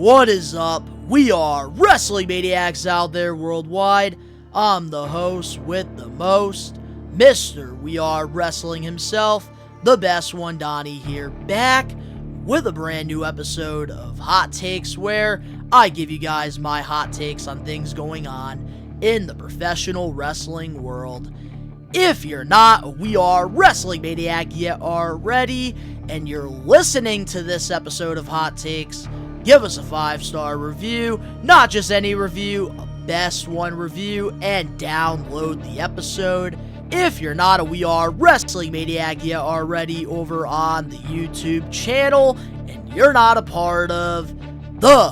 What is up? We are Wrestling Maniacs out there worldwide. I'm the host with the most, Mr. We Are Wrestling himself, the best one, Donnie here, back with a brand new episode of Hot Takes, where I give you guys my hot takes on things going on in the professional wrestling world. If you're not a We Are Wrestling Maniac yet already, and you're listening to this episode of Hot Takes, give us a 5-star review, not just any review, a best one review, and download the episode. If you're not a We Are Wrestling Maniac yet already over on the YouTube channel, and you're not a part of the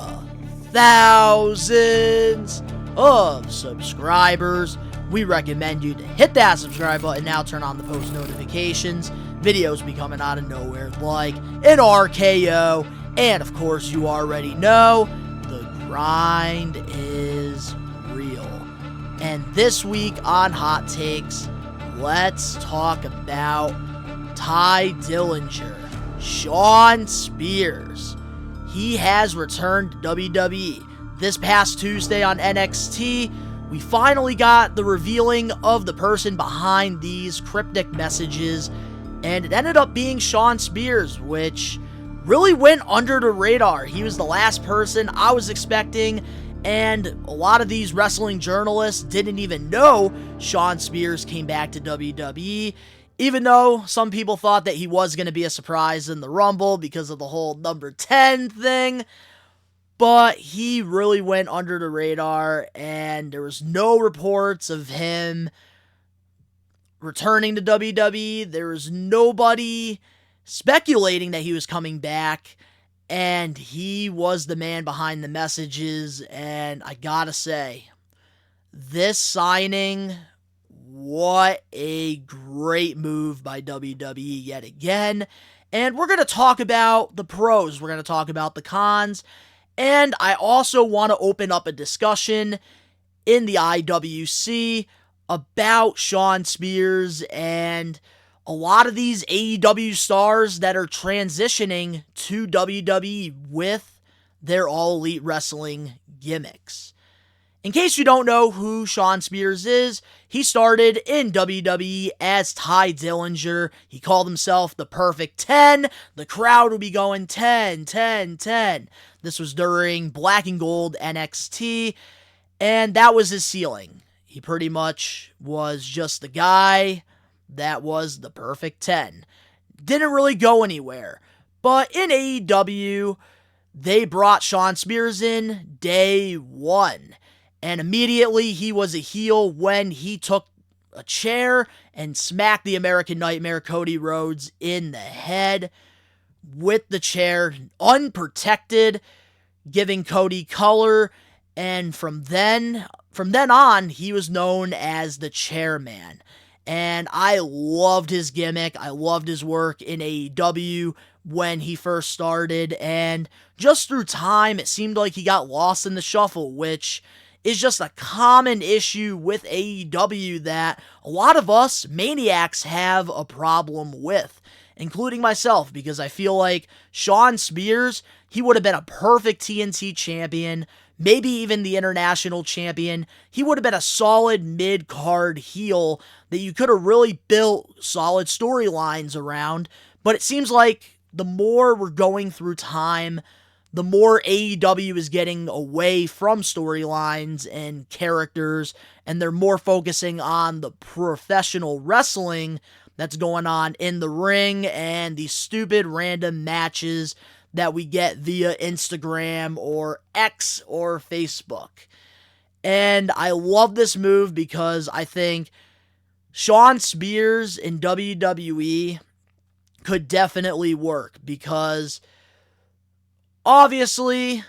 thousands of subscribers, we recommend you to hit that subscribe button now, turn on the post notifications. Videos be coming out of nowhere like an RKO. And of course, you already know, the grind is real. And this week on Hot Takes, let's talk about Tye Dillinger, Shawn Spears. He has returned to WWE. This past Tuesday on NXT, we finally got the revealing of the person behind these cryptic messages, and it ended up being Shawn Spears, which really went under the radar. He was the last person I was expecting, and a lot of these wrestling journalists didn't even know Shawn Spears came back to WWE, even though some people thought that he was going to be a surprise in the Rumble because of the whole number 10 thing. But he really went under the radar, and there was no reports of him returning to WWE. There was nobody speculating that he was coming back, and he was the man behind the messages. And I gotta say, this signing, what a great move by WWE yet again. And we're going to talk about the pros, we're going to talk about the cons, and I also want to open up a discussion in the IWC about Shawn Spears and a lot of these AEW stars that are transitioning to WWE with their All Elite Wrestling gimmicks. In case you don't know who Shawn Spears is, he started in WWE as Tye Dillinger. He called himself the Perfect 10. The crowd would be going 10, 10, 10. This was during Black and Gold NXT, and that was his ceiling. He pretty much was just the guy that was the Perfect 10. Didn't really go anywhere. But in AEW, they brought Shawn Spears in day one. And immediately he was a heel when he took a chair and smacked the American Nightmare Cody Rhodes in the head with the chair, unprotected, giving Cody color. And from then on, he was known as the Chairman. And I loved his gimmick. I loved his work in AEW when he first started. And just through time, it seemed like he got lost in the shuffle, which is just a common issue with AEW that a lot of us maniacs have a problem with, including myself, because I feel like Shawn Spears, he would have been a perfect TNT champion, maybe even the international champion. He would have been a solid mid-card heel that you could have really built solid storylines around. But it seems like the more we're going through time, the more AEW is getting away from storylines and characters, and they're more focusing on the professional wrestling that's going on in the ring and these stupid random matches that we get via Instagram or X or Facebook. And I love this move because I think Shawn Spears in WWE could definitely work, because obviously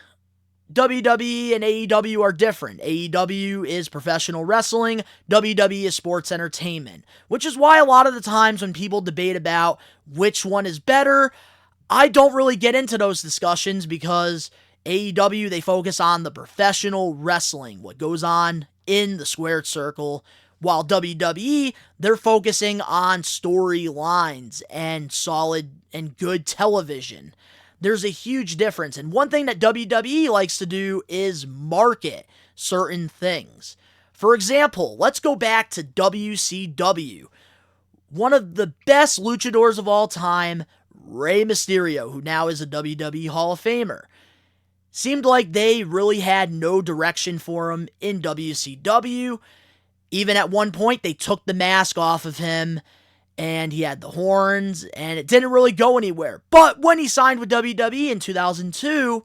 WWE and AEW are different. AEW is professional wrestling, WWE is sports entertainment, which is why a lot of the times when people debate about which one is better, I don't really get into those discussions, because AEW, they focus on the professional wrestling, what goes on in the squared circle, while WWE, they're focusing on storylines and solid and good television. There's a huge difference. And one thing that WWE likes to do is market certain things. For example, let's go back to WCW. One of the best luchadors of all time, Rey Mysterio, who now is a WWE Hall of Famer. Seemed like they really had no direction for him in WCW. Even at one point, they took the mask off of him, and he had the horns, and it didn't really go anywhere. But when he signed with WWE in 2002,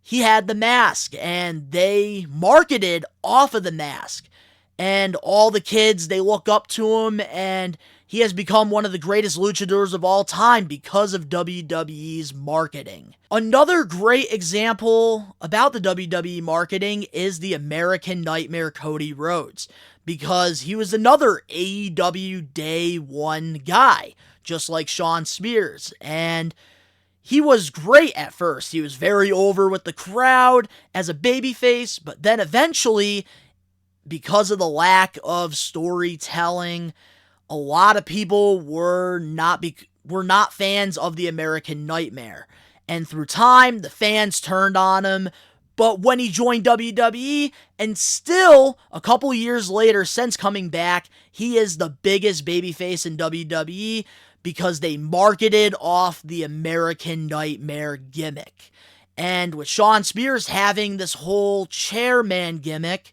he had the mask, and they marketed off of the mask. And all the kids, they look up to him, and he has become one of the greatest luchadors of all time because of WWE's marketing. Another great example about the WWE marketing is the American Nightmare Cody Rhodes, because he was another AEW Day One guy, just like Shawn Spears, and he was great at first. He was very over with the crowd as a babyface, but then eventually, because of the lack of storytelling, a lot of people were not fans of the American Nightmare. And through time, the fans turned on him. But when he joined WWE, and still a couple years later since coming back, he is the biggest babyface in WWE because they marketed off the American Nightmare gimmick. And with Shawn Spears having this whole chairman gimmick,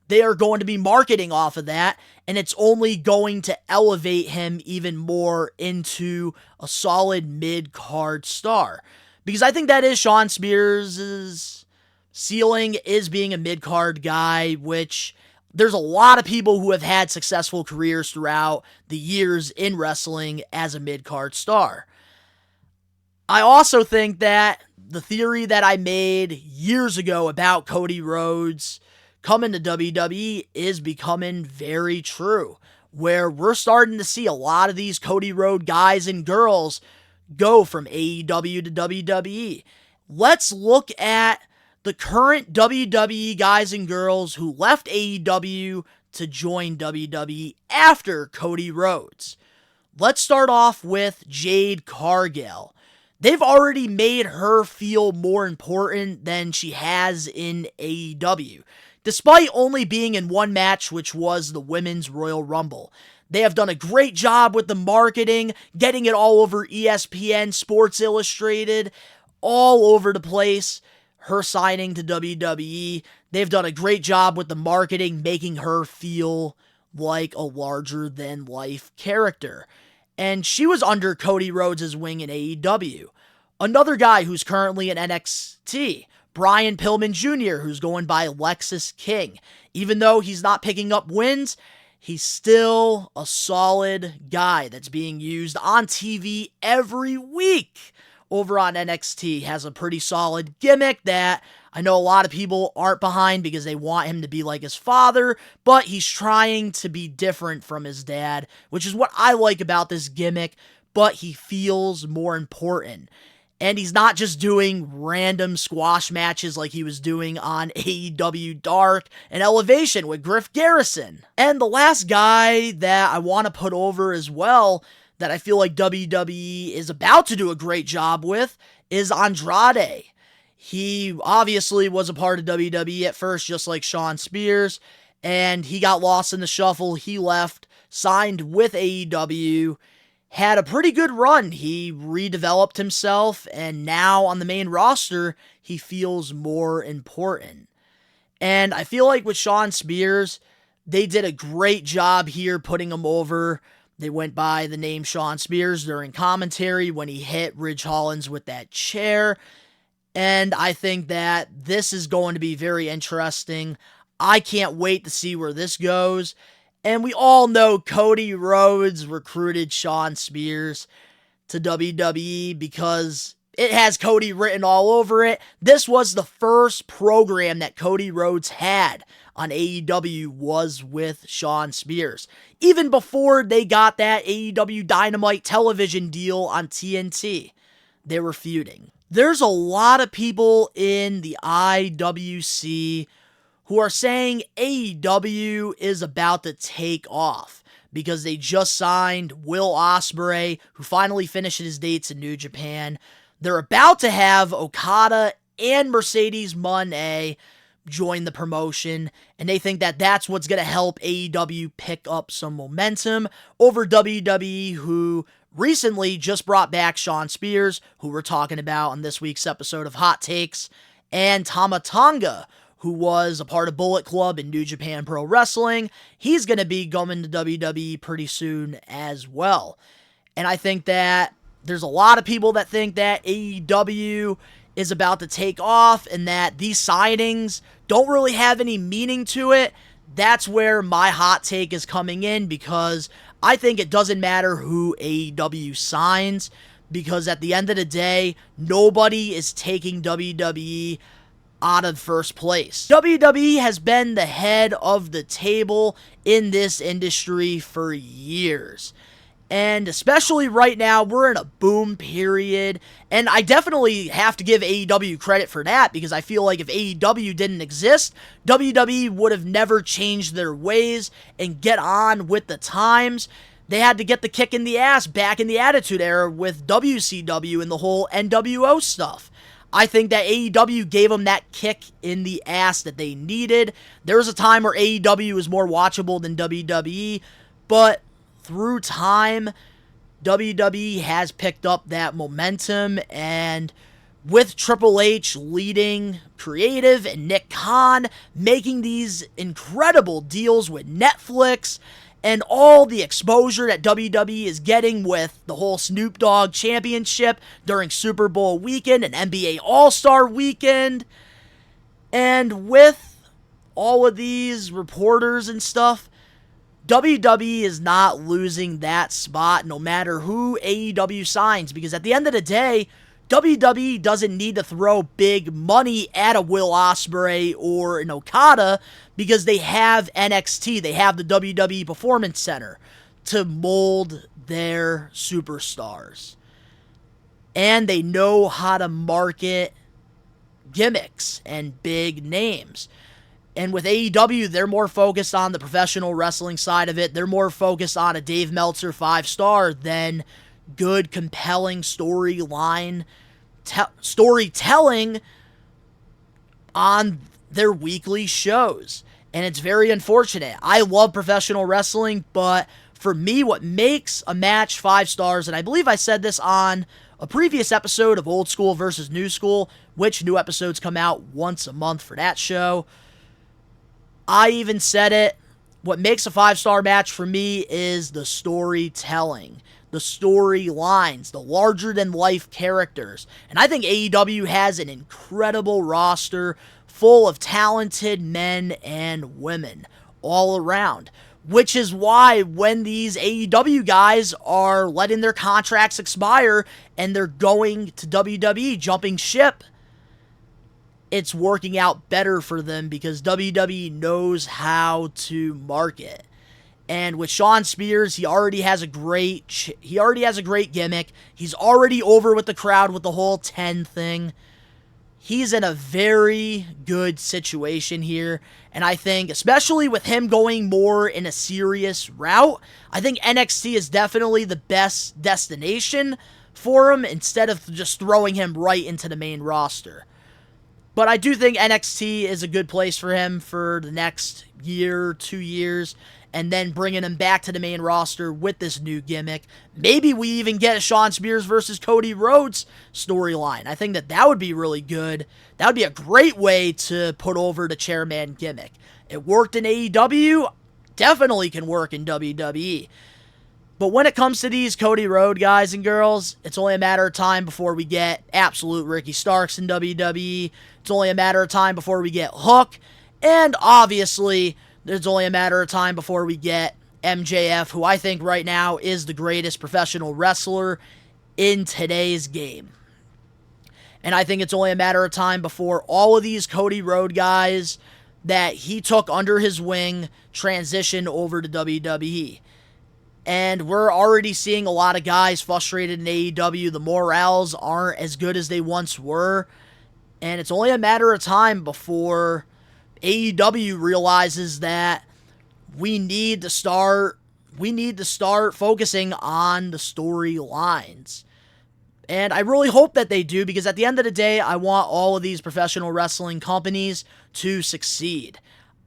they are going to be marketing off of that, and it's only going to elevate him even more into a solid mid-card star. Because I think that is Shawn Spears' ceiling, is being a mid-card guy, which there's a lot of people who have had successful careers throughout the years in wrestling as a mid-card star. I also think that the theory that I made years ago about Cody Rhodes coming to WWE is becoming very true, where we're starting to see a lot of these Cody Rhodes guys and girls go from AEW to WWE. Let's look at the current WWE guys and girls who left AEW to join WWE after Cody Rhodes. Let's start off with Jade Cargill. They've already made her feel more important than she has in AEW. Despite only being in one match, which was the Women's Royal Rumble. They have done a great job with the marketing, getting it all over ESPN, Sports Illustrated, all over the place. Her signing to WWE, they've done a great job with the marketing, making her feel like a larger-than-life character. And she was under Cody Rhodes' wing in AEW. Another guy who's currently in NXT, Brian Pillman Jr., who's going by Lexus King. Even though he's not picking up wins, he's still a solid guy that's being used on TV every week over on NXT. Has a pretty solid gimmick that I know a lot of people aren't behind because they want him to be like his father, but he's trying to be different from his dad, which is what I like about this gimmick, but he feels more important. And he's not just doing random squash matches like he was doing on AEW Dark and Elevation with Griff Garrison. And the last guy that I want to put over as well, that I feel like WWE is about to do a great job with, is Andrade. He obviously was a part of WWE at first, just like Shawn Spears, and he got lost in the shuffle. He left, signed with AEW, had a pretty good run. He redeveloped himself, and now on the main roster, he feels more important. And I feel like with Shawn Spears, they did a great job here putting him over. They went by the name Shawn Spears during commentary when he hit Ridge Hollins with that chair. And I think that this is going to be very interesting. I can't wait to see where this goes. And we all know Cody Rhodes recruited Shawn Spears to WWE because it has Cody written all over it. This was the first program that Cody Rhodes had on AEW was with Shawn Spears. Even before they got that AEW Dynamite television deal on TNT, they were feuding. There's a lot of people in the IWC who are saying AEW is about to take off because they just signed Will Ospreay, who finally finished his dates in New Japan. They're about to have Okada and Mercedes Moné join the promotion, and they think that that's what's going to help AEW pick up some momentum over WWE, who recently just brought back Shawn Spears, who we're talking about on this week's episode of Hot Takes, and Tama Tonga, who was a part of Bullet Club in New Japan Pro Wrestling. He's going to be going to WWE pretty soon as well. And I think that there's a lot of people that think that AEW is about to take off and that these signings don't really have any meaning to it. That's where my hot take is coming in, because I think it doesn't matter who AEW signs, because at the end of the day, nobody is taking WWE out of first place. WWE has been the head of the table in this industry for years. And especially right now, we're in a boom period. And I definitely have to give AEW credit for that, because I feel like if AEW didn't exist, WWE would have never changed their ways and get on with the times. They had to get the kick in the ass back in the Attitude Era with WCW and the whole NWO stuff. I think that AEW gave them that kick in the ass that they needed. There was a time where AEW was more watchable than WWE, but through time, WWE has picked up that momentum, and with Triple H leading creative and Nick Khan making these incredible deals with Netflix and all the exposure that WWE is getting with the whole Snoop Dogg Championship during Super Bowl weekend and NBA All-Star weekend, and with all of these reporters and stuff, WWE is not losing that spot no matter who AEW signs, because at the end of the day, WWE doesn't need to throw big money at a Will Ospreay or an Okada, because they have NXT, they have the WWE Performance Center to mold their superstars. And they know how to market gimmicks and big names. And with AEW, they're more focused on the professional wrestling side of it. They're more focused on a Dave Meltzer 5-star than good, compelling storytelling on their weekly shows. And it's very unfortunate. I love professional wrestling, but for me, what makes a match 5 stars, and I believe I said this on a previous episode of Old School versus New School, which new episodes come out once a month for that show. I even said it, what makes a 5-star match for me is the storytelling, the storylines, the larger-than-life characters. And I think AEW has an incredible roster full of talented men and women all around, which is why when these AEW guys are letting their contracts expire and they're going to WWE, jumping ship, it's working out better for them because WWE knows how to market. And with Shawn Spears, he already has a great gimmick. He's already over with the crowd with the whole 10 thing. He's in a very good situation here. And I think, especially with him going more in a serious route, I think NXT is definitely the best destination for him instead of just throwing him right into the main roster. But I do think NXT is a good place for him for the next year, 2 years, and then bringing him back to the main roster with this new gimmick. Maybe we even get a Shawn Spears versus Cody Rhodes storyline. I think that would be really good. That would be a great way to put over the chairman gimmick. It worked in AEW, definitely can work in WWE. But when it comes to these Cody Rhodes guys and girls, it's only a matter of time before we get absolute Ricky Starks in WWE. It's only a matter of time before we get Hook. And obviously, there's only a matter of time before we get MJF, who I think right now is the greatest professional wrestler in today's game. And I think it's only a matter of time before all of these Cody Rhodes guys that he took under his wing transition over to WWE. And we're already seeing a lot of guys frustrated in AEW. The morals aren't as good as they once were. And it's only a matter of time before AEW realizes that we need to start focusing on the storylines. And I really hope that they do, because at the end of the day, I want all of these professional wrestling companies to succeed.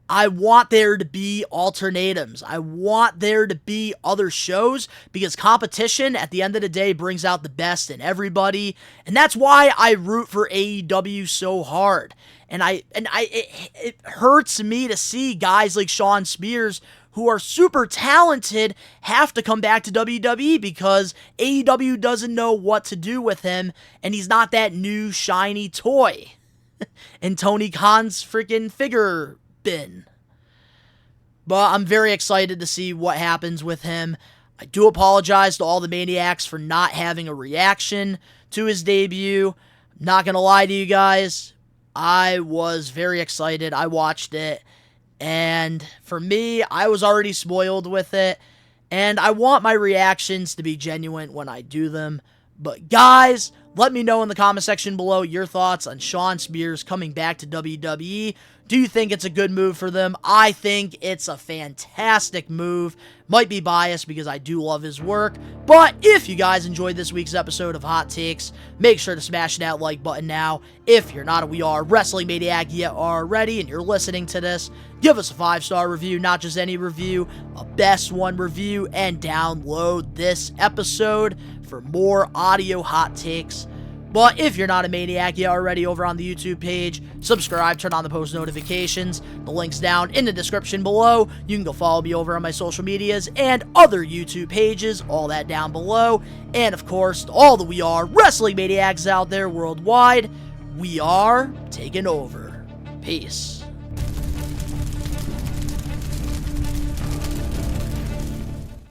I want there to be alternatives. I want there to be other shows, because competition at the end of the day brings out the best in everybody. And that's why I root for AEW so hard. And it hurts me to see guys like Shawn Spears, who are super talented, have to come back to WWE because AEW doesn't know what to do with him, and he's not that new shiny toy in Tony Khan's freaking figure bin. But I'm very excited to see what happens with him. I do apologize to all the Maniacs for not having a reaction to his debut. I'm not going to lie to you guys, I was very excited. I watched it. And for me, I was already spoiled with it. And I want my reactions to be genuine when I do them. But guys, let me know in the comment section below your thoughts on Shawn Spears coming back to WWE. Do you think it's a good move for them? I think it's a fantastic move. Might be biased because I do love his work. But if you guys enjoyed this week's episode of Hot Takes, make sure to smash that like button now. If you're not a We Are Wrestling Maniac yet already and you're listening to this, give us a 5-star review, not just any review, a best one review, and download this episode for more audio hot takes. But if you're not a Maniac yet already over on the YouTube page, subscribe, turn on the post notifications. The link's down in the description below. You can go follow me over on my social medias and other YouTube pages, all that down below. And of course, to all the We Are Wrestling Maniacs out there worldwide, we are taking over. Peace.